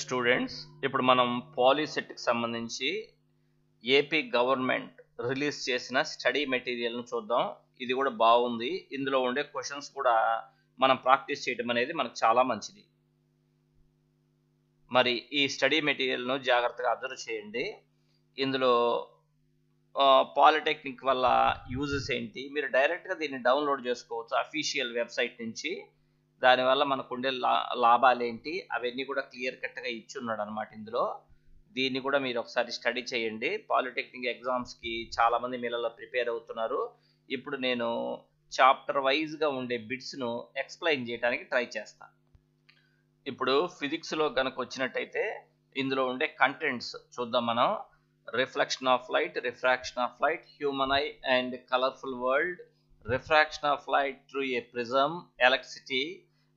Students, ఇప్పుడు మనం పాలిసెట్కి సంబంధించి ఏపీ గవర్నమెంట్ రిలీజ్ చేసిన స్టడీ మెటీరియల్ను చూద్దాం. ఇది కూడా బాగుంది. ఇందులో ఉండే క్వశ్చన్స్ కూడా మనం ప్రాక్టీస్ చేయడం అనేది మనకు చాలా మంచిది. మరి ఈ స్టడీ మెటీరియల్ను జాగ్రత్తగా అబ్జర్వ్ చేయండి. ఇందులో పాలిటెక్నిక్ వల్ల యూజెస్ ఏంటి, మీరు డైరెక్ట్గా దీన్ని డౌన్లోడ్ చేసుకోవచ్చు అఫీషియల్ వెబ్సైట్ నుంచి. దానివల్ల మనకు ఉండే లాభాలు ఏంటి అవన్నీ కూడా క్లియర్ కట్గా ఇచ్చి ఉన్నాడు అనమాట ఇందులో. దీన్ని కూడా మీరు ఒకసారి స్టడీ చేయండి. పాలిటెక్నిక్ ఎగ్జామ్స్కి చాలామంది మీలలో ప్రిపేర్ అవుతున్నారు. ఇప్పుడు నేను చాప్టర్ వైజ్గా ఉండే బిట్స్ను ఎక్స్ప్లెయిన్ చేయడానికి ట్రై చేస్తాను. ఇప్పుడు ఫిజిక్స్లో కనుక వచ్చినట్టయితే ఇందులో ఉండే కంటెంట్స్ చూద్దాం మనం. Reflection of light, refraction of light, human I and colourful world, refraction of light through a prism, electricity,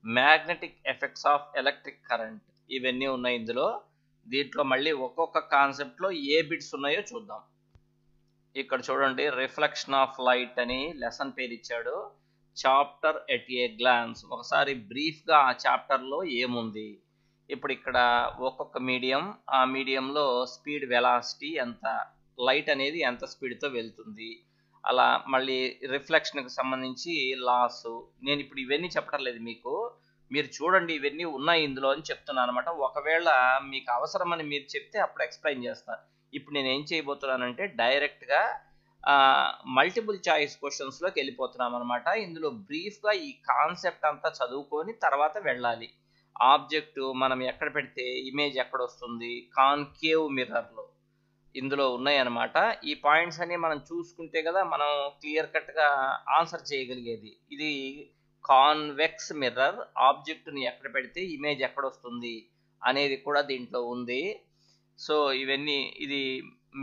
magnetic effects of electric current, ఇవన్నీ ఉన్నాయి ఇందులో. దీంట్లో మళ్ళీ ఒక్కొక్క కాన్సెప్ట్లో ఏ బిట్స్ ఉన్నాయో చూద్దాం. ఇక్కడ చూడండి, రిఫ్లెక్షన్ ఆఫ్ లైట్ అని లెసన్ పేరు ఇచ్చాడు. చాప్టర్ ఎట్ ఏ గ్లాన్స్, ఒకసారి బ్రీఫ్గా ఆ చాప్టర్లో ఏముంది. ఇప్పుడు ఇక్కడ ఒక్కొక్క మీడియం, ఆ మీడియంలో స్పీడ్ వెలాసిటీ ఎంత, లైట్ అనేది ఎంత స్పీడ్తో వెళ్తుంది, అలా మళ్ళీ రిఫ్లెక్షన్కి సంబంధించి లాస్. నేను ఇప్పుడు ఇవన్నీ చెప్పడం లేదు మీకు, మీరు చూడండి ఇవన్నీ ఉన్నాయి ఇందులో అని చెప్తున్నాను అనమాట. ఒకవేళ మీకు అవసరమని మీరు చెప్తే అప్పుడు ఎక్స్ప్లెయిన్ చేస్తాను. ఇప్పుడు నేను ఏం చేయబోతున్నానంటే డైరెక్ట్గా మల్టిపుల్ చాయిస్ క్వశ్చన్స్లోకి వెళ్ళిపోతున్నాం అనమాట. ఇందులో బ్రీఫ్గా ఈ కాన్సెప్ట్ అంతా చదువుకొని తర్వాత వెళ్ళాలి. ఆబ్జెక్టు మనం ఎక్కడ పెడితే ఇమేజ్ ఎక్కడ వస్తుంది, కాన్కేవ్ మిర్రర్లో ఇందులో ఉన్నాయన్నమాట. ఈ పాయింట్స్ అన్ని మనం చూసుకుంటే కదా మనం క్లియర్ కట్గా ఆన్సర్ చేయగలిగేది. ఇది కాన్వెక్స్ మిర్రర్, ఆబ్జెక్టుని ఎక్కడ పెడితే ఇమేజ్ ఎక్కడ వస్తుంది అనేది కూడా దీంట్లో ఉంది. సో ఇవన్నీ, ఇది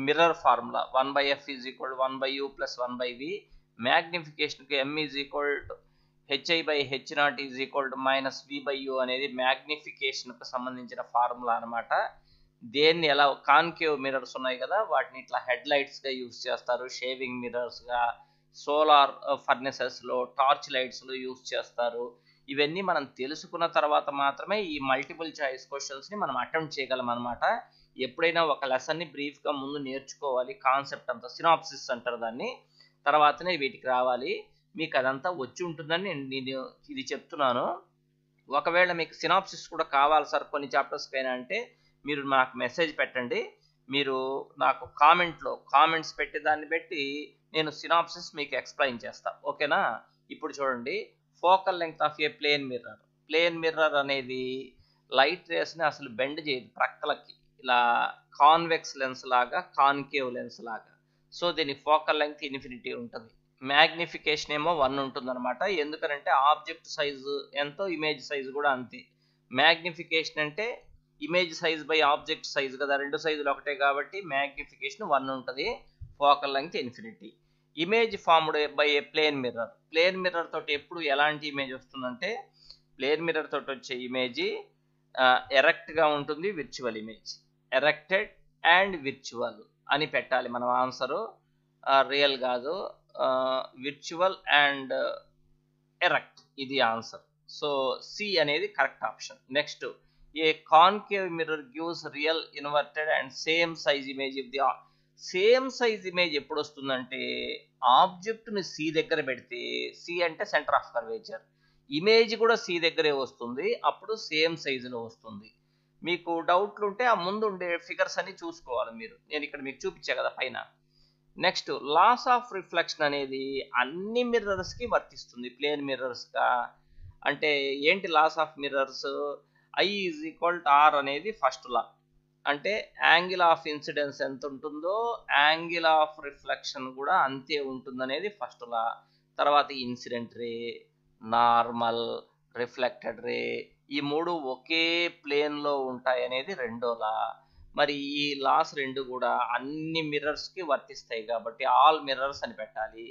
mirror formula 1/f = 1/u + 1/v, మ్యాగ్నిఫికేషన్కి m = hi/h0 - v/u అనేది మ్యాగ్నిఫికేషన్కి సంబంధించిన ఫార్ములా అనమాట. దేన్ని ఎలా, కాన్కేవ్ మిర్రర్స్ ఉన్నాయి కదా వాటిని ఇట్లా హెడ్ లైట్స్గా యూజ్ చేస్తారు, షేవింగ్ మిర్రర్స్గా, సోలార్ ఫర్నెసెస్లో, టార్చ్ లైట్స్లో యూజ్ చేస్తారు. ఇవన్నీ మనం తెలుసుకున్న తర్వాత మాత్రమే ఈ మల్టిపుల్ చాయిస్ క్వశ్చన్స్ని మనం అటెంప్ట్ చేయగలం అనమాట. ఎప్పుడైనా ఒక లెసన్ని బ్రీఫ్గా ముందు నేర్చుకోవాలి, కాన్సెప్ట్ అంతా సినాప్సిస్ అంటారు దాన్ని, తర్వాతనే వీటికి రావాలి. మీకు అదంతా వచ్చి ఉంటుందని నేను ఇది చెప్తున్నాను. ఒకవేళ మీకు సినాప్సిస్ కూడా కావాలి సార్ కొన్ని చాప్టర్స్కైనా అంటే మీరు నాకు మెసేజ్ పెట్టండి. మీరు నాకు కామెంట్స్ పెట్టి దాన్ని బట్టి నేను సినాప్సిస్ మీకు ఎక్స్ప్లెయిన్ చేస్తాను, ఓకేనా. ఇప్పుడు చూడండి, focal length of a plane mirror. Plane mirror అనేది లైట్ రేస్ని అసలు బెండ్ చేయదు ప్రక్కలకి, ఇలా కాన్వెక్స్ లెన్స్ లాగా, కాన్కేవ్ లెన్స్ లాగా. సో దీని ఫోకల్ లెంగ్త్ ఇన్ఫినిటీ ఉంటుంది. మ్యాగ్నిఫికేషన్ ఏమో 1 ఉంటుంది అనమాట. ఎందుకనంటే ఆబ్జెక్ట్ సైజు ఎంతో ఇమేజ్ సైజు కూడా అంతే. మ్యాగ్నిఫికేషన్ అంటే image size by object size కదా, రెండు సైజులు ఒకటే కాబట్టి మ్యాగ్నిఫికేషన్ 1 ఉంటుంది. Focal length infinity. Image formed by a plane mirror. Plane mirror తోటి ఎప్పుడు ఎలాంటి ఇమేజ్ వస్తుందంటే, ప్లేన్ మిర్రర్ తోటి వచ్చే ఇమేజ్ ఎరెక్ట్గా ఉంటుంది, virtual image. Erected and virtual అని పెట్టాలి మనం ఆన్సరు, రియల్ కాదు. విర్చువల్ అండ్ ఎరెక్ట్, ఇది ఆన్సర్. సో సి అనేది correct option. Next, a concave mirror gives real, inverted and same size image. Same size image ఎప్పుడు వస్తుందంటే ఆబ్జెక్ట్ని సి దగ్గర పెడితే, సి అంటే సెంటర్ ఆఫ్ కర్వేచర్, ఇమేజ్ కూడా సి దగ్గరే వస్తుంది, అప్పుడు సేమ్ సైజులో వస్తుంది. మీకు డౌట్లు ఉంటే ఆ ముందు ఉండే ఫిగర్స్ అన్ని చూసుకోవాలి మీరు, నేను ఇక్కడ మీకు చూపించా కదా పైన. నెక్స్ట్, లాస్ ఆఫ్ రిఫ్లెక్షన్ అనేది అన్ని మిర్రర్స్కి వర్తిస్తుంది, ప్లేన్ మిర్రర్స్గా. అంటే ఏంటి laws of mirrors? I = R అనేది ఫస్ట్ లా. అంటే యాంగిల్ ఆఫ్ ఇన్సిడెన్స్ ఎంత ఉంటుందో యాంగిల్ ఆఫ్ రిఫ్లెక్షన్ కూడా అంతే ఉంటుందనేది ఫస్ట్ లా. తర్వాత ఇన్సిడెంట్ రే, నార్మల్, రిఫ్లెక్టెడ్ రే, ఈ మూడు ఒకే ప్లేన్లో ఉంటాయి అనేది రెండో లా. మరి ఈ లాస్ రెండు కూడా అన్ని మిర్రర్స్కి వర్తిస్తాయి కాబట్టి ఆల్ మిర్రర్స్ అని పెట్టాలి.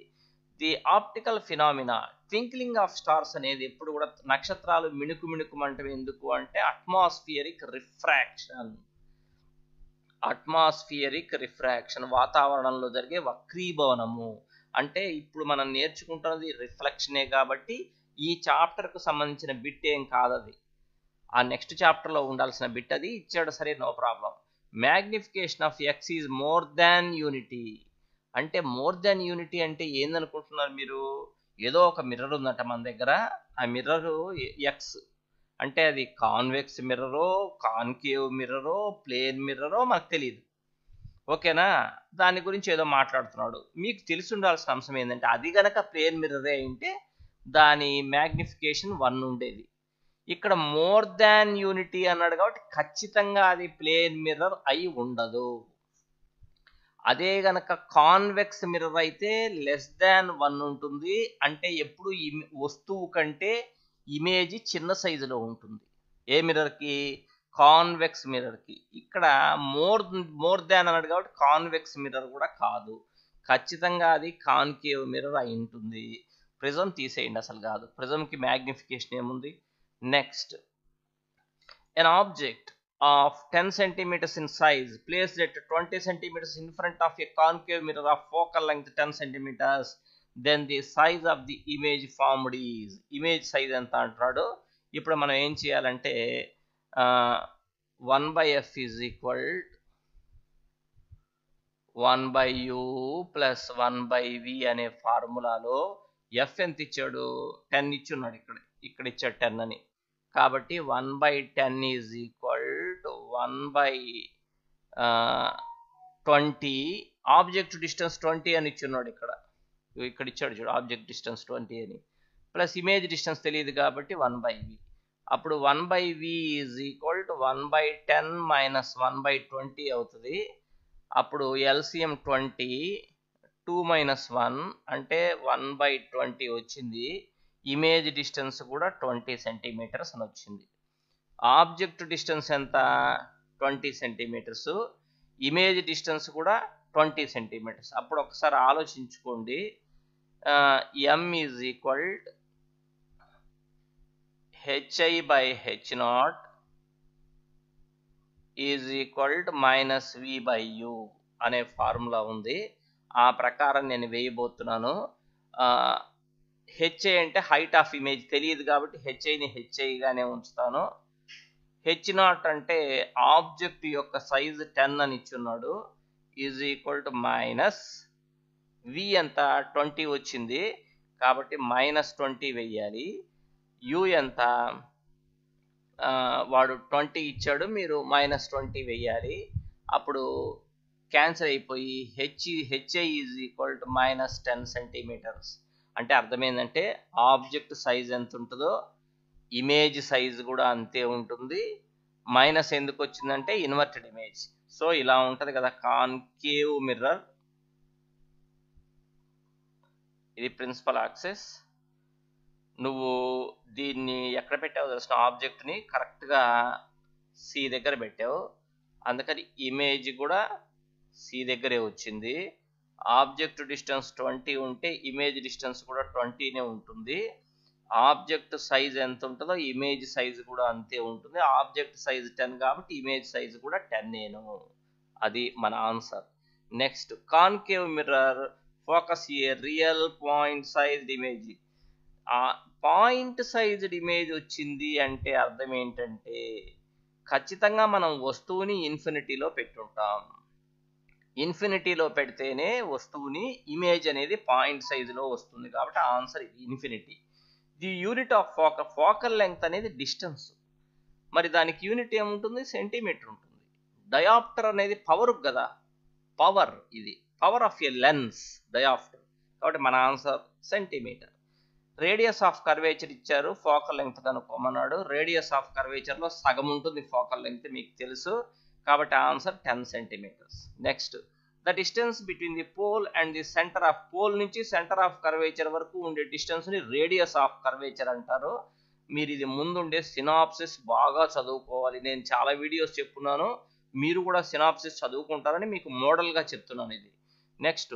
The optical phenomena, twinkling of stars అనేది ఎప్పుడు కూడా, నక్షత్రాలు మిణుకుమంటవి ఎందుకు అంటే అట్మాస్ఫియరిక్ రిఫ్రాక్షన్, వాతావరణంలో జరిగే వక్రీభవనము. అంటే ఇప్పుడు మనం నేర్చుకుంటున్నది రిఫ్లెక్షనే కాబట్టి ఈ చాప్టర్కు సంబంధించిన బిట్ ఏం కాదది. ఆ నెక్స్ట్ చాప్టర్లో ఉండాల్సిన బిట్ అది ఇచ్చాడు, సరే no problem. Magnification of x is more than unity. అంటే మోర్ దాన్ యూనిటీ అంటే ఏందనుకుంటున్నారు మీరు? ఏదో ఒక మిర్రర్ ఉందట మన దగ్గర, ఆ మిర్రరు ఎక్స్ అంటే అది కాన్వెక్స్ మిర్రరో, కాన్కేవ్ మిర్రరో, ప్లేన్ మిర్రరో మనకు తెలియదు, ఓకేనా? దాని గురించి ఏదో మాట్లాడుతున్నాడు. మీకు తెలిసి ఉండాల్సిన అంశం ఏంటంటే అది గనక ప్లేన్ మిర్రరే అయితే దాని మ్యాగ్నిఫికేషన్ 1 ఉండేది. ఇక్కడ మోర్ దాన్ యూనిటీ అన్నాడు కాబట్టి ఖచ్చితంగా అది ప్లేన్ మిర్రర్ అయి ఉండదు. అదే గనక కాన్వెక్స్ మిర్రర్ అయితే లెస్ దాన్ 1 ఉంటుంది. అంటే ఎప్పుడు వస్తువు కంటే ఇమేజ్ చిన్న సైజులో ఉంటుంది. ఏ మిర్రర్కి? కాన్వెక్స్ మిర్రర్కి. ఇక్కడ మోర్ దాన్ అన్నాడు కాబట్టి కాన్వెక్స్ మిర్రర్ కూడా కాదు, ఖచ్చితంగా అది కాన్కేవ్ మిర్రర్ అయి ఉంటుంది. ప్రిజం తీసేయండి, అసలు కాదు. ప్రిజంకి మ్యాగ్నిఫికేషన్ ఏముంది? Next, an object of 10 centimeters in size placed at 20 centimeters in front of a concave mirror of focal length 10 centimeters, then the size of the image formed is. Image size ఎంత అంటున్నాడు. ఇప్పుడు మనం ఏం చేయాలంటే 1/f is equal 1/u plus 1/v అనే ఫార్ములాలో F ఎంత ఇచ్చాడు? 10 ఇచ్చున్నాడు. ఇక్కడ ఇచ్చాడు 10 అని. కాబట్టి 1/10 is equal to 1/20. Object distance 20 అని ఇచ్చున్నాడు. ఇక్కడ ఇచ్చాడు చూడు, ఆబ్జెక్ట్ డిస్టెన్స్ 20 అని, ప్లస్ ఇమేజ్ డిస్టెన్స్ తెలియదు కాబట్టి 1/v. అప్పుడు 1/v is equal to 1/10 minus 1/20 అవుతుంది. అప్పుడు ఎల్సిఎం 20, 2 మైనస్ 1 అంటే 1/20 వచ్చింది. ఇమేజ్ డిస్టెన్స్ కూడా 20 సెంటీమీటర్స్ అని వచ్చింది. ఆబ్జెక్ట్ డిస్టెన్స్ ఎంత? 20 సెంటీమీటర్స్. ఇమేజ్ డిస్టెన్స్ కూడా 20 సెంటీమీటర్స్. అప్పుడు ఒకసారి ఆలోచించుకోండి. m is equal hi/h0 is equal to minus v/u అనే ఫార్ములా ఉంది. ఆ ప్రకారం నేను వేయబోతున్నాను. హెచ్ఐ అంటే హైట్ ఆఫ్ ఇమేజ్ తెలియదు కాబట్టి హెచ్ఐని హెచ్ఐగానే ఉంచుతాను. h0 అంటే ఆబ్జెక్ట్ యొక్క సైజ్ 10 అని ఇచ్చున్నాడు, is equal to minus v ఎంత? 20 వచ్చింది కాబట్టి మైనస్ 20 వెయ్యాలి. u ఎంత? వాడు 20 ఇచ్చాడు, మీరు మైనస్ 20 వెయ్యాలి. అప్పుడు క్యాన్సిల్ అయిపోయి h i is equal to minus 10 centimetres. అంటే అర్థమైందంటే ఆబ్జెక్ట్ సైజ్ ఎంత ఉంటుందో ఇమేజ్ సైజ్ కూడా అంతే ఉంటుంది. మైనస్ ఎందుకు వచ్చిందంటే ఇన్వర్టెడ్ ఇమేజ్. సో ఇలా ఉంటుంది కదా కాన్కేవ్ మిర్రర్. ఇది ప్రిన్సిపల్ యాక్సెస్. నువ్వు దీన్ని ఎక్కడ పెట్టావు తెలిసిన? ఆబ్జెక్ట్ని కరెక్ట్గా సి దగ్గర పెట్టావు, అందుకని ఇమేజ్ కూడా సి దగ్గరే వచ్చింది. ఆబ్జెక్ట్ డిస్టెన్స్ 20 ఉంటే ఇమేజ్ డిస్టెన్స్ కూడా 20నే ఉంటుంది. ఆబ్జెక్ట్ సైజ్ ఎంత ఉంటుందో ఇమేజ్ సైజ్ కూడా అంతే ఉంటుంది. ఆబ్జెక్ట్ సైజ్ 10 కాబట్టి ఇమేజ్ సైజ్ కూడా 10 అది మన answer. Next, concave mirror focus a real point sized image. Point sized image వచ్చింది అంటే అర్థం ఏంటంటే ఖచ్చితంగా మనం వస్తువుని ఇన్ఫినిటీలో పెట్టుంటాం. ఇన్ఫినిటీలో పెడితేనే వస్తువుని ఇమేజ్ అనేది పాయింట్ సైజులో వస్తుంది కాబట్టి answer infinity. The unit of focal length అనేది డిస్టెన్స్. మరి దానికి యూనిట్ ఏముంటుంది? సెంటీమీటర్ ఉంటుంది. డయాప్టర్ అనేది పవర్ కదా, పవర్. ఇది power of a lens, dioptre. కాబట్టి మన answer centimetre. Radius of curvature ఇచ్చారు, ఫోకల్ లెంగ్త్ కనుక్కోమన్నాడు. రేడియస్ ఆఫ్ కర్వేచర్లో సగం ఉంటుంది ఫోకల్ లెంగ్త్, మీకు తెలుసు కాబట్టి answer 10 centimetres. Next, the distance between the pole and the centre of pole నుంచి సెంటర్ ఆఫ్ కర్వేచర్ వరకు ఉండే డిస్టెన్స్ని రేడియస్ ఆఫ్ కర్వేచర్ అంటారు. మీరు ఇది ముందుండే సినాప్సిస్ బాగా చదువుకోవాలి. నేను చాలా వీడియోస్ చెప్పున్నాను, మీరు కూడా సినాప్సిస్ చదువుకుంటారని మీకు మోడల్గా చెప్తున్నాను ఇది. నెక్స్ట్,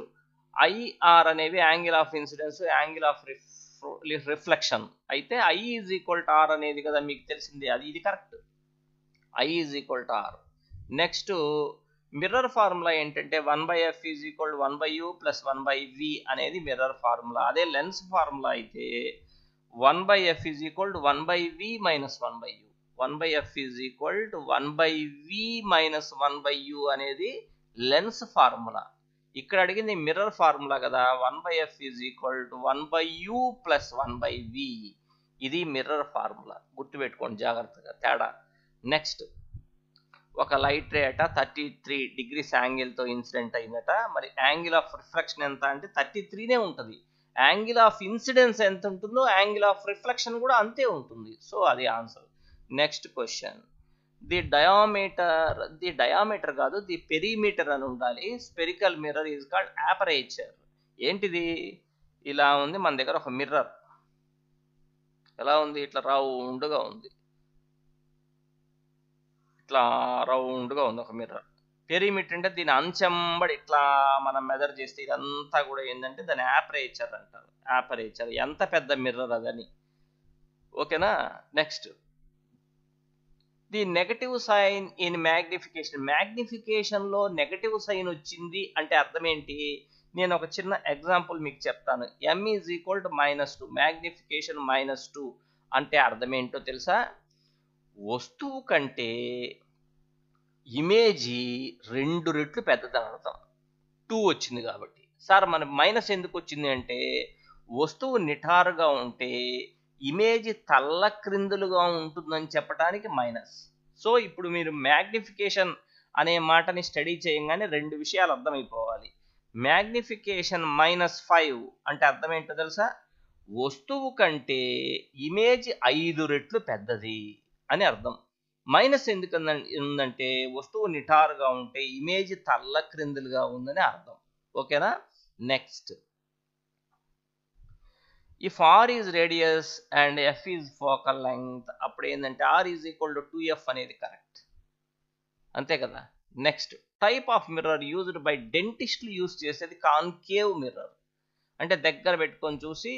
ఐఆర్ అనేవి angle of incidence, angle of reflection. అయితే I is equal to R అనేది కదా మీకు తెలిసింది, ఇది correct. I is equal to R. Next, mirror formula ఏంటంటే 1/f is equal 1/u plus 1/v అనేది మిర్రర్ ఫార్ములా. అదే లెన్స్ ఫార్ములా అయితే 1/f is equal 1/v minus 1/u. 1/f is equal to 1/v minus 1/u అనేది lens formula. ఇక్కడ అడిగింది mirror formula కదా, 1/f is equal to 1/u plus 1/v. ఇది mirror formula, గుర్తుపెట్టుకోండి జాగ్రత్తగా తేడా. నెక్స్ట్, ఒక లైట్ రే అట 33 degrees యాంగిల్తో ఇన్సిడెంట్ అయిందట. మరి యాంగిల్ ఆఫ్ రిఫ్లెక్షన్ ఎంత అంటే 33నే ఉంటుంది. యాంగిల్ ఆఫ్ ఇన్సిడెన్స్ ఎంత ఉంటుందో యాంగిల్ ఆఫ్ రిఫ్లెక్షన్ కూడా అంతే ఉంటుంది. సో అది answer. Next question, the diameter కాదు, ది పెరిమీటర్ అని ఉండాలి. Spherical mirror is called aperture. ఏంటిది? ఇలా ఉంది మన దగ్గర ఒక మిర్రర్. ఎలా ఉంది? ఇట్లా రౌండ్గా ఉంది, ఇట్లా రౌండ్గా ఉంది ఒక మిర్రర్. పెరిమీటర్ అంటే దీని అంచెంబడి ఇట్లా మనం మెజర్ చేస్తే ఇదంతా కూడా ఏంటంటే దాని ఆపరేచర్ అంటారు. ఆపరేచర్ ఎంత పెద్ద మిర్రర్ అదని. ఓకేనా? Next, the negative sign in magnification. మ్యాగ్నిఫికేషన్లో నెగటివ్ సైన్ వచ్చింది అంటే అర్థం ఏంటి? నేను ఒక చిన్న ఎగ్జాంపుల్ మీకు చెప్తాను. m is equal to -2, magnification -2 అంటే అర్థం ఏంటో తెలుసా? వస్తువు కంటే ఇమేజ్ 2 రెట్లు పెద్దదని అర్థం. 2 వచ్చింది కాబట్టి. సార్ మన మైనస్ ఎందుకు వచ్చింది అంటే వస్తువు నిటారుగా ఉంటే ఇమేజ్ తల్ల క్రిందులుగా ఉంటుందని చెప్పడానికి మైనస్. సో ఇప్పుడు మీరు మ్యాగ్నిఫికేషన్ అనే మాటని స్టడీ చేయగానే 2 విషయాలు అర్థమైపోవాలి. మ్యాగ్నిఫికేషన్ -5 అంటే అర్థం ఏంటో తెలుసా? వస్తువు కంటే ఇమేజ్ 5 రెట్లు పెద్దది అని అర్థం. మైనస్ ఎందుకు ఉందంటే వస్తువు నిటారుగా ఉంటే ఇమేజ్ తల్ల క్రిందులుగా ఉందని అర్థం. ఓకేనా? Next, if R is radius and F is focal length, అప్పుడు ఏంటంటే are is equal to 2f అనేది కరెక్ట్, అంతే కదా. Next, type of mirror used by డెంటిస్ట్లు యూజ్ చేసేది కాన్కేవ్ మిర్రర్, అంటే దగ్గర పెట్టుకొని చూసి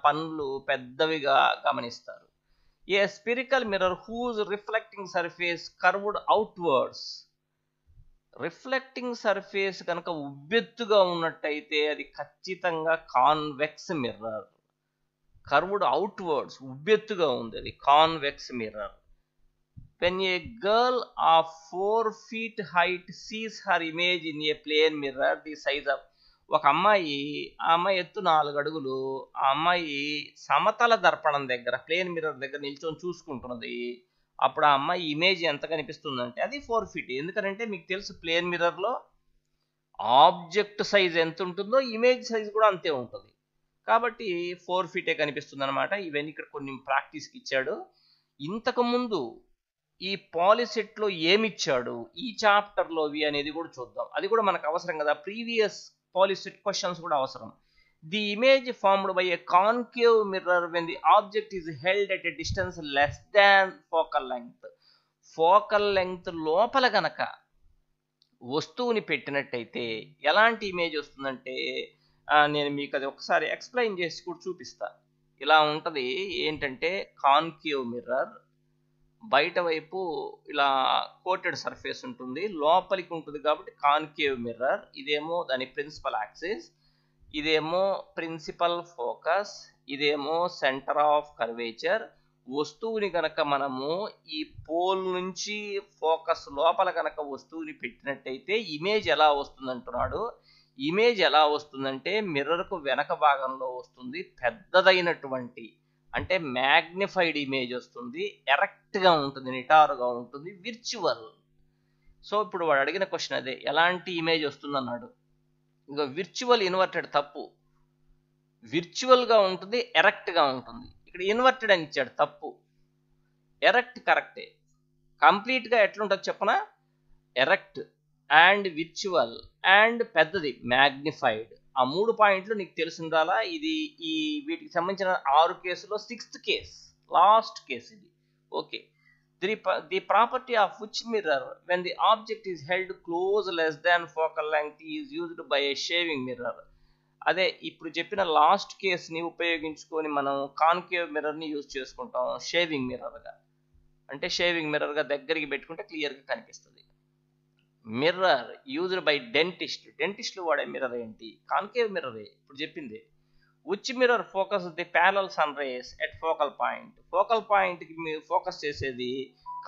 పనులు పెద్దవిగా గమనిస్తారు. A spherical mirror whose reflecting surface curved outwards. Reflecting surface కనుక ఉబ్బెత్తుగా ఉన్నట్టయితే అది ఖచ్చితంగా కాన్వెక్స్ మిర్రర్. కర్వ్డ్ అవుట్వర్డ్స్, ఉబ్బెత్తుగా ఉంది, అది convex mirror. When a girl of 4 feet height sees her image in a plane mirror, the size of, ఒక అమ్మాయి, ఆ అమ్మాయి ఎత్తు 4 అడుగులు, ఆ అమ్మాయి సమతల దర్పణం దగ్గర ప్లేన్ మిర్రర్ దగ్గర నిల్చొని చూసుకుంటున్నది. అప్పుడు ఆ అమ్మాయి ఇమేజ్ ఎంత కనిపిస్తుందంటే అది 4 feet. ఎందుకంటే మీకు తెలుసు ప్లేన్ మిర్రర్లో ఆబ్జెక్ట్ సైజ్ ఎంత ఉంటుందో ఇమేజ్ సైజ్ కూడా అంతే ఉంటుంది. కాబట్టి 4 feet కనిపిస్తుంది అనమాట. ఇవన్నీ ఇక్కడ కొన్ని ప్రాక్టీస్కి ఇచ్చాడు. ఇంతకుముందు ఈ పాలిసెట్లో ఏమిచ్చాడు, ఈ చాప్టర్లోవి అనేది కూడా చూద్దాం. అది కూడా మనకు అవసరం కదా, ప్రీవియస్ పాలిసెట్ క్వశ్చన్స్ కూడా అవసరం. The image formed by a concave mirror when the object is held at a distance less than focal length. Focal length లోపల గనక వస్తువుని పెట్టినట్టయితే ఎలాంటి ఇమేజ్ వస్తుందంటే, నేను మీకు అది ఒకసారి ఎక్స్ప్లెయిన్ చేసి కూడా చూపిస్తా. ఇలా ఉంటుంది. ఏంటంటే కాన్కేవ్ మిర్రర్, బయట వైపు ఇలా కోటెడ్ సర్ఫేస్ ఉంటుంది, లోపలికి ఉంటుంది కాబట్టి కాన్కేవ్ మిర్రర్. ఇదేమో దాని ప్రిన్సిపల్ యాక్సిస్, ఇదేమో ప్రిన్సిపల్ ఫోకస్, ఇదేమో సెంటర్ ఆఫ్ కర్వేచర్. వస్తువుని కనుక మనము ఈ పోల్ నుంచి ఫోకస్ లోపల కనుక వస్తువుని పెట్టినట్టయితే ఇమేజ్ ఎలా వస్తుందంటున్నాడు. ఇమేజ్ ఎలా వస్తుందంటే మిర్రర్కు వెనక భాగంలో వస్తుంది, పెద్దదైనటువంటి అంటే మ్యాగ్నిఫైడ్ ఇమేజ్ వస్తుంది, ఎరెక్ట్గా ఉంటుంది, నిటారుగా ఉంటుంది, విర్చువల్. సో ఇప్పుడు వాడు అడిగిన క్వశ్చన్ అదే, ఎలాంటి ఇమేజ్ వస్తుంది అన్నాడు. ఇంకా విర్చువల్ ఇన్వర్టెడ్ తప్పు, విర్చువల్గా ఉంటుంది, ఎరెక్ట్గా ఉంటుంది. ఇక్కడ ఇన్వర్టెడ్ అని ఇచ్చాడు, తప్పు. ఎరెక్ట్ కరెక్టే. కంప్లీట్గా ఎట్లుంటుంది చెప్పనా? ఎరెక్ట్ అండ్ విర్చువల్ అండ్ పెద్దది మ్యాగ్నిఫైడ్. ఆ 3 పాయింట్లు నీకు తెలిసిందాలా? ఇది ఈ వీటికి సంబంధించిన 6 కేసులో 6th కేస్, లాస్ట్ కేస్ ఇది. Okay. The property of which mirror when the object is held close less than focal length is used by A shaving mirror. అదే ఇప్పుడు చెప్పిన లాస్ట్ కేస్ని ఉపయోగించుకొని మనం కాన్కేవ్ మిర్రర్ని యూజ్ చేసుకుంటాం షేవింగ్ మిర్రర్గా. అంటే షేవింగ్ మిర్రర్గా దగ్గరికి పెట్టుకుంటే క్లియర్గా కనిపిస్తుంది. మిర్రర్ యూజ్డ్ బై డెంటిస్ట్లు వాడే మిర్రర్ ఏంటి? కాన్కేవ్ మిర్రరే, ఇప్పుడు చెప్పింది. Which mirror focus the parallel sun rays at focal point. Focal పాయింట్కి మీరు ఫోకస్ చేసేది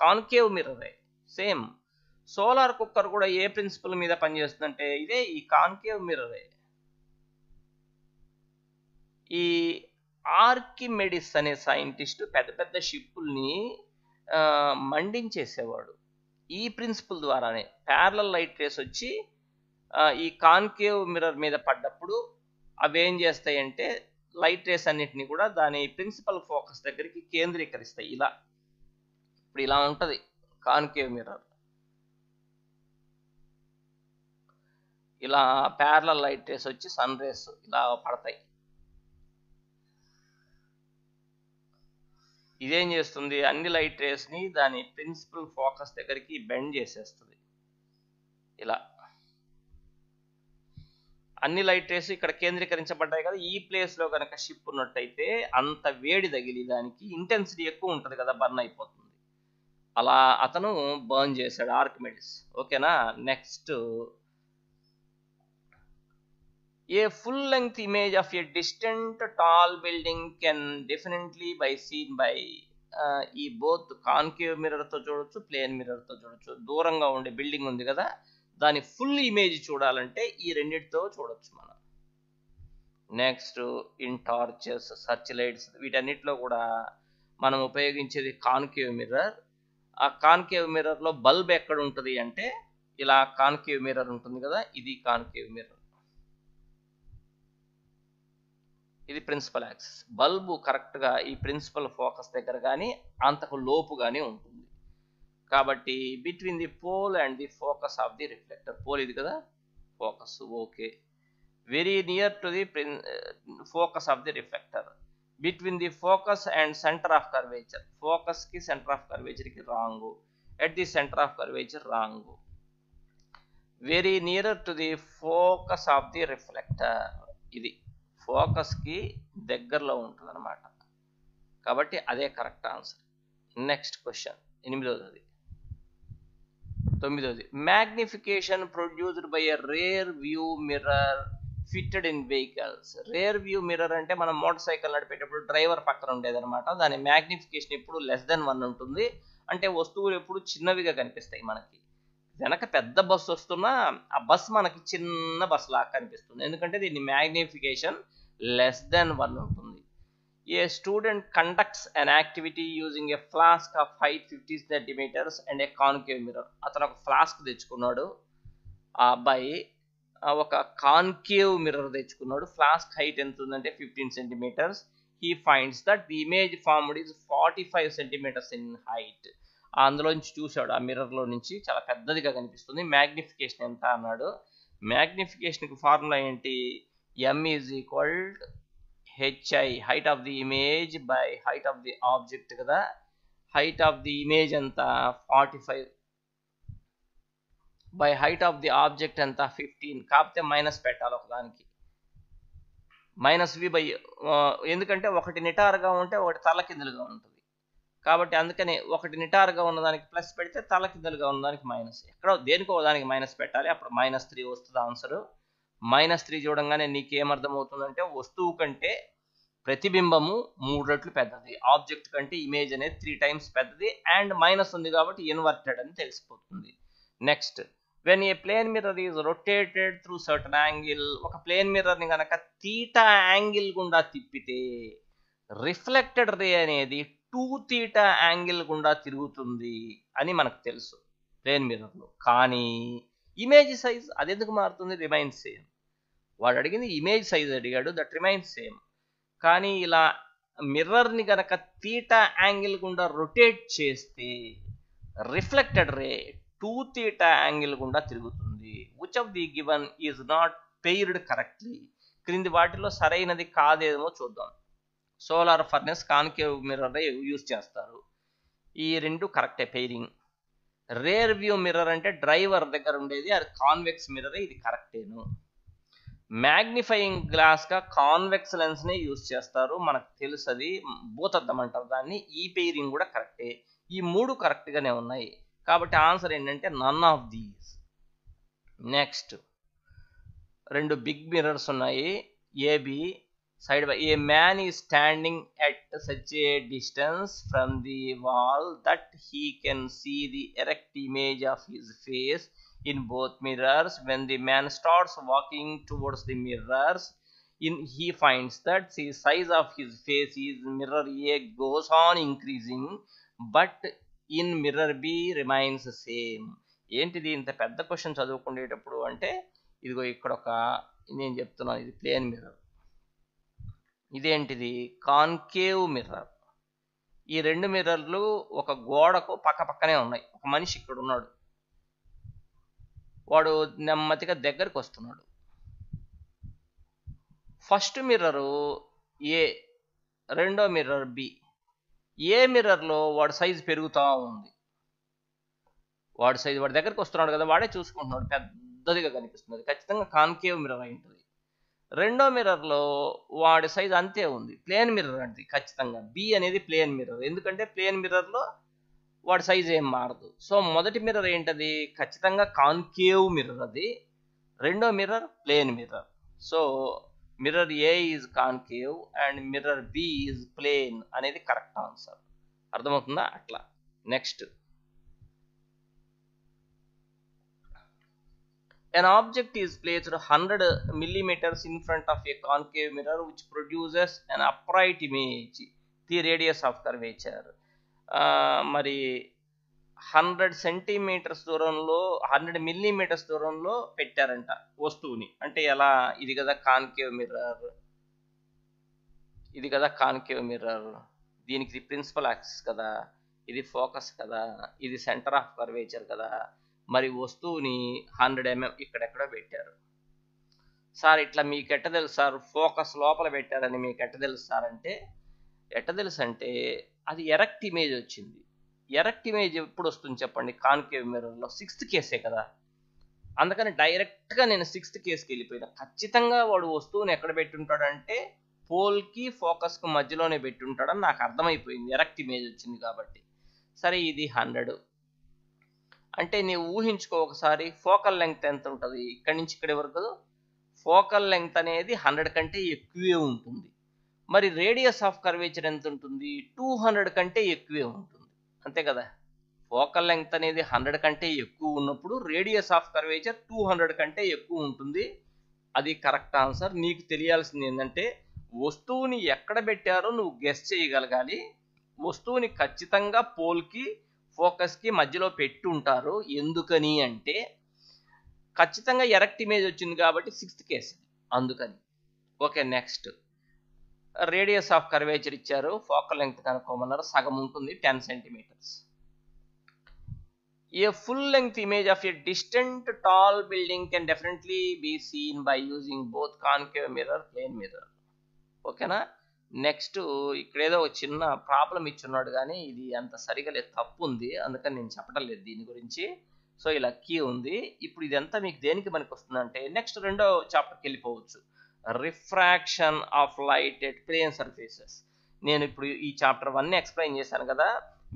కాన్కేవ్ మిర్రరే సేమ్. సోలార్ కుక్కర్ కూడా ఏ ప్రిన్సిపల్ మీద పనిచేస్తుందంటే ఇదే ఈ కాన్కేవ్ మిర్రరే. ఈ ఆర్కిమెడిస్ అనే సైంటిస్ట్ పెద్ద పెద్ద షిప్పుల్ని మండించేసేవాడు ఈ ప్రిన్సిపల్ ద్వారానే. ప్యారలల్ లైట్ రేస్ వచ్చి ఈ కాన్కేవ్ మిర్రర్ మీద పడ్డప్పుడు అవి ఏం చేస్తాయంటే లైట్ రేస్ అన్నిటిని కూడా దాని ప్రిన్సిపల్ ఫోకస్ దగ్గరికి కేంద్రీకరిస్తాయి. ఇలా ఇప్పుడు ఇలా ఉంటుంది కాన్కేవ్ మిర్రర్. ఇలా ప్యారలల్ లైట్ రేస్ వచ్చి సన్ రేస్ ఇలా పడతాయి. ఇదేం చేస్తుంది, అన్ని లైట్ రేస్ని దాని ప్రిన్సిపల్ ఫోకస్ దగ్గరికి బెండ్ చేసేస్తుంది. ఇలా అన్ని లైట్ రేస్ ఇక్కడ కేంద్రీకరించబడ్డాయి కదా. ఈ ప్లేస్లో కనుక షిప్ ఉన్నట్టయితే అంత వేడి తగిలి దానికి ఇంటెన్సిటీ ఎక్కువ ఉంటుంది కదా, బర్న్ అయిపోతుంది. అలా అతను బర్న్ చేశాడు ఆర్కిమెడిస్. ఓకేనా. Next, a full length image of a distant tall building can definitely be seen by ఈ బోత్ కాన్కేవ్ మిర్రర్ తో చూడొచ్చు, ప్లేన్ మిర్రర్ తో చూడొచ్చు. దూరంగా ఉండే బిల్డింగ్ ఉంది కదా, దాని ఫుల్ ఇమేజ్ చూడాలంటే ఈ రెండిటితో చూడొచ్చు మనం. Next, in torches, search lights, వీటన్నిటిలో కూడా మనం ఉపయోగించేది కాన్కేవ్ మిర్రర్. ఆ కాన్కేవ్ మిర్రర్ లో బల్బ్ ఎక్కడ ఉంటుంది అంటే ఇలా కాన్కేవ్ మిర్రర్ ఉంటుంది కదా, ఇది కాన్కేవ్ మిర్రర్. ఇది ప్రిన్సిపల్ యాక్సిస్. బల్బు కరెక్ట్గా ఈ ప్రిన్సిపల్ ఫోకస్ దగ్గర కానీ అంతకు లోపు కానీ ఉంటుంది. కాబట్టి between the pole and the focus of the reflector, pole ఇది కదా, focus okay, very near to the focus of the reflector. Between the focus and centre of curvature, ఫోకస్కి సెంటర్ ఆఫ్ కర్వేచర్కి wrong, at the centre of curvature wrong. Very near to the focus of the reflector, ఇది ఫోకస్కి దగ్గరలో ఉంటుంది అనమాట. కాబట్టి అదే correct answer. Next question 8వ. 9వ, magnification produced by a rear view mirror fitted in vehicles. Rear view mirror అంటే మనం మోటార్ సైకిల్ నడిపేటప్పుడు డ్రైవర్ పక్కన ఉండేదన్నమాట. దాని మ్యాగ్నిఫికేషన్ ఎప్పుడు <1 ఉంటుంది. అంటే వస్తువులు ఎప్పుడు చిన్నవిగా కనిపిస్తాయి మనకి. వెనక పెద్ద బస్సు వస్తున్నా ఆ బస్ మనకి చిన్న బస్ లాగా కనిపిస్తుంది, ఎందుకంటే దీని మ్యాగ్నిఫికేషన్ <1 ఉంటుంది. A student conducts an activity using a flask of height 50 centimeters and a concave mirror. అతను ఒక ఫ్లాస్క్ తెచ్చుకున్నాడు, ఆ అబ్బాయి ఒక కాన్కేవ్ మిర్రర్ తెచ్చుకున్నాడు. ఫ్లాస్క్ హైట్ ఎంత ఉందంటే 15 centimeters. He finds that the image formed is 45 centimeters in height. అందులోంచి చూశాడు, ఆ మిర్రర్లో నుంచి చాలా పెద్దదిగా కనిపిస్తుంది. మ్యాగ్నిఫికేషన్ ఎంత అన్నాడు. మ్యాగ్నిఫికేషన్కి ఫార్ములా ఏంటి, m is equal HI, height of the image by height of the object కదా. హైట్ ఆఫ్ ది ఇమేజ్ ఎంత 45 by height of the object ఎంత 15, కాకపోతే మైనస్ పెట్టాలి ఒకదానికి, -v బై, ఎందుకంటే ఒకటి నిటారుగా ఉంటే ఒకటి తలకిందులుగా ఉంటుంది. కాబట్టి అందుకని ఒకటి నిటారుగా ఉన్నదానికి ప్లస్ పెడితే తలకిందులుగా ఉన్నదానికి మైనస్. ఎక్కడో దేనికో దానికి మైనస్ పెట్టాలి, అప్పుడు -3 వస్తుంది ఆన్సరు. -3 చూడంగానే నీకేమర్థమవుతుందంటే వస్తువు కంటే ప్రతిబింబము 3 రెట్లు పెద్దది, ఆబ్జెక్ట్ కంటే ఇమేజ్ అనేది 3 times పెద్దది, అండ్ మైనస్ ఉంది కాబట్టి ఇన్వర్టెడ్ అని తెలిసిపోతుంది. Next, when a plane mirror is rotated through certain angle, ఒక ప్లేన్ మిర్రర్ని కనుక θ యాంగిల్ గుండా తిప్పితే రిఫ్లెక్టెడ్ రే అనేది 2θ యాంగిల్ గుండా తిరుగుతుంది అని మనకు తెలుసు ప్లేన్ మిర్రర్లో. కానీ ఇమేజ్ సైజ్ అది ఎందుకు మారుతుంది, రిమైన్స్ సేమ్. వాడు అడిగింది ఇమేజ్ సైజ్ అడిగాడు, దట్ రిమైన్స్ సేమ్. కానీ ఇలా మిర్రర్ని కనుక θ యాంగిల్ గుండా రొటేట్ చేస్తే రిఫ్లెక్టెడ్ రే 2θ యాంగిల్ గుండా తిరుగుతుంది. Which of the given is not paired correctly. క్రింది వాటిలో సరైనది కాదేమో చూద్దాం. Solar furnace, concave mirror use చేస్తారు, ఈ రెండు కరెక్టే పెయిరింగ్. రేర్ వ్యూ మిర్రర్ అంటే డ్రైవర్ దగ్గర ఉండేది, అది కాన్వెక్స్ మిర్రర్, ఇది కరెక్టేను. మ్యాగ్నిఫైయింగ్ గ్లాస్గా కాన్వెక్స్ లెన్స్నే యూజ్ చేస్తారు, మనకు తెలుసు, అది భూతద్దం అంటారు దాన్ని. ఈ పెయిరింగ్ కూడా కరెక్టే. ఈ 3 కరెక్ట్గానే ఉన్నాయి. కాబట్టి ఆన్సర్ ఏంటంటే none of these. Next, 2 big mirrors ఉన్నాయి, AB. side by a man is standing at such a distance from the wall that he can see the erect image of his face in both mirrors. When the man starts walking towards the mirrors, he finds that the size of his face is mirror A goes on increasing, but in mirror B remains the same. ఏంటిది ఇంత పెద్ద question చదువుకునేటప్పుడు అంటే ఇదిగో ఇక్కడ ఒక నేను చెప్తున్నాను, ఇది ప్లేన్ మిర్రర్, ఇదేంటిది కాన్కేవ్ మిర్రర్. ఈ రెండు మిర్రర్లు ఒక గోడకు పక్క పక్కనే ఉన్నాయి. ఒక మనిషి ఇక్కడ ఉన్నాడు, వాడు నెమ్మదిగా దగ్గరికి వస్తున్నాడు. ఫస్ట్ మిర్రరు ఏ, రెండో మిర్రర్ బి. ఏ మిర్రర్లో వాడు సైజు పెరుగుతూ ఉంది, వాడి సైజు వాడి దగ్గరికి వస్తున్నాడు కదా, వాడే చూసుకుంటున్నాడు, పెద్దదిగా కనిపిస్తుంది, ఖచ్చితంగా కాన్కేవ్ మిర్రర్ అయి ఉంటుంది. రెండో మిర్రర్లో వాడి సైజ్ అంతే ఉంది, ప్లేన్ మిర్రర్ అంటే ఖచ్చితంగా బి అనేది ప్లేన్ మిర్రర్, ఎందుకంటే ప్లేన్ మిర్రర్లో వాడి సైజ్ ఏం మారదు. సో మొదటి మిర్రర్ ఏంటది, ఖచ్చితంగా కాన్కేవ్ మిర్రర్ అది. రెండో mirror plane mirror. So mirror A is concave and mirror B is plane అనేది కరెక్ట్ ఆన్సర్. అర్థమవుతుందా? అట్లా. Next, an object is placed 100 millimeters in front of a concave mirror which produces an upright image, the radius of curvature. మరి 100 centimetres దూరంలో 100 millimetres దూరంలో పెట్టారంట వస్తువుని. అంటే ఎలా, ఇది కదా కాన్కేవ్ మిర్రర్, ఇది కదా కాన్కేవ్ మిర్రర్, దీనికి ఇది ప్రిన్సిపల్ యాక్సిస్ కదా, ఇది ఫోకస్ కదా, ఇది సెంటర్ ఆఫ్ కర్వేచర్ కదా. మరి వస్తువుని 100 mm ఇక్కడెక్కడో పెట్టారు. సార్ ఇట్లా మీకు ఎట్ట తెలుసు సార్ ఫోకస్ లోపల పెట్టారని మీకు ఎట్ట తెలుసు సార్ అంటే, ఎట్ట తెలుసు అంటే అది ఎరెక్ట్ ఇమేజ్ వచ్చింది. ఎరెక్ట్ ఇమేజ్ ఎప్పుడు వస్తుంది చెప్పండి, కాన్కేవ్ మిర్రర్లో 6th కేసే కదా. అందుకని డైరెక్ట్గా నేను 6th కేసుకి వెళ్ళిపోయినా. ఖచ్చితంగా వాడు వస్తువుని ఎక్కడ పెట్టుంటాడంటే పోల్కి ఫోకస్కి మధ్యలోనే పెట్టుంటాడని నాకు అర్థమైపోయింది, ఎరెక్ట్ ఇమేజ్ వచ్చింది కాబట్టి. సరే ఇది 100 అంటే నీవు ఊహించుకో ఒకసారి, ఫోకల్ లెంగ్త్ ఎంత ఉంటుంది ఇక్కడి నుంచి ఇక్కడి వరకు, ఫోకల్ లెంగ్త్ అనేది 100 కంటే ఎక్కువే ఉంటుంది. మరి రేడియస్ ఆఫ్ కర్వేచర్ ఎంత ఉంటుంది, 200 కంటే ఎక్కువే ఉంటుంది, అంతే కదా. ఫోకల్ లెంగ్త్ అనేది 100 కంటే ఎక్కువ ఉన్నప్పుడు రేడియస్ ఆఫ్ కర్వేచర్ 200 కంటే ఎక్కువ ఉంటుంది. అది కరెక్ట్ ఆన్సర్. నీకు తెలియాల్సింది ఏంటంటే వస్తువుని ఎక్కడ పెట్టారో నువ్వు గెస్ చేయగలగాలి. వస్తువుని ఖచ్చితంగా పోల్కి ఫోకస్కి మధ్యలో పెట్టి ఉంటారు. ఎందుకని అంటే ఖచ్చితంగా ఎరెక్ట్ ఇమేజ్ వచ్చింది కాబట్టి 6th కేసు అందుకని. Okay, next, radius of curvature ఇచ్చారు, ఫోకల్ లెంగ్త్ కనుక్కోమన్నారు, సగం ఉంటుంది 10 centimetres. A full length image of a distant tall building can definitely be seen by using both concave mirror, plane mirror. ఓకేనా. Next, ఇక్కడేదో ఒక చిన్న problem ఇచ్చున్నాడు కానీ ఇది అంత సరిగా లేదు, తప్పు ఉంది, అందుకని నేను చెప్పడం లేదు దీని గురించి. సో ఇలా కీ ఉంది. ఇప్పుడు ఇదంతా మీకు దేనికి మనకి వస్తుందంటే నెక్స్ట్ రెండో చాప్టర్కి వెళ్ళిపోవచ్చు, refraction of light at plane surfaces. నేను ఇప్పుడు ఈ చాప్టర్ 1 ఎక్స్ప్లెయిన్ చేశాను కదా,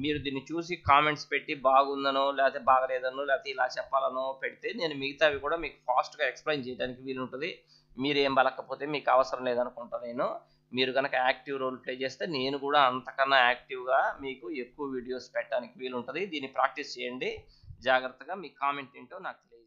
మీరు దీన్ని చూసి కామెంట్స్ పెట్టి బాగుందనో లేకపోతే బాగలేదనో లేకపోతే ఇలా చెప్పాలనో పెడితే నేను మిగతావి కూడా మీకు ఫాస్ట్గా ఎక్స్ప్లెయిన్ చేయడానికి వీలుంటుంది. మీరేం బలకపోతే మీకు అవసరం లేదనుకుంటా నేను. మీరు కనుక యాక్టివ్ రోల్ ప్లే చేస్తే నేను కూడా అంతకన్నా యాక్టివ్గా మీకు ఎక్కువ వీడియోస్ పెట్టడానికి వీలుంటుంది. దీన్ని ప్రాక్టీస్ చేయండి జాగ్రత్తగా. మీ కామెంట్ ఏంటో నాకు తెలియజేయండి.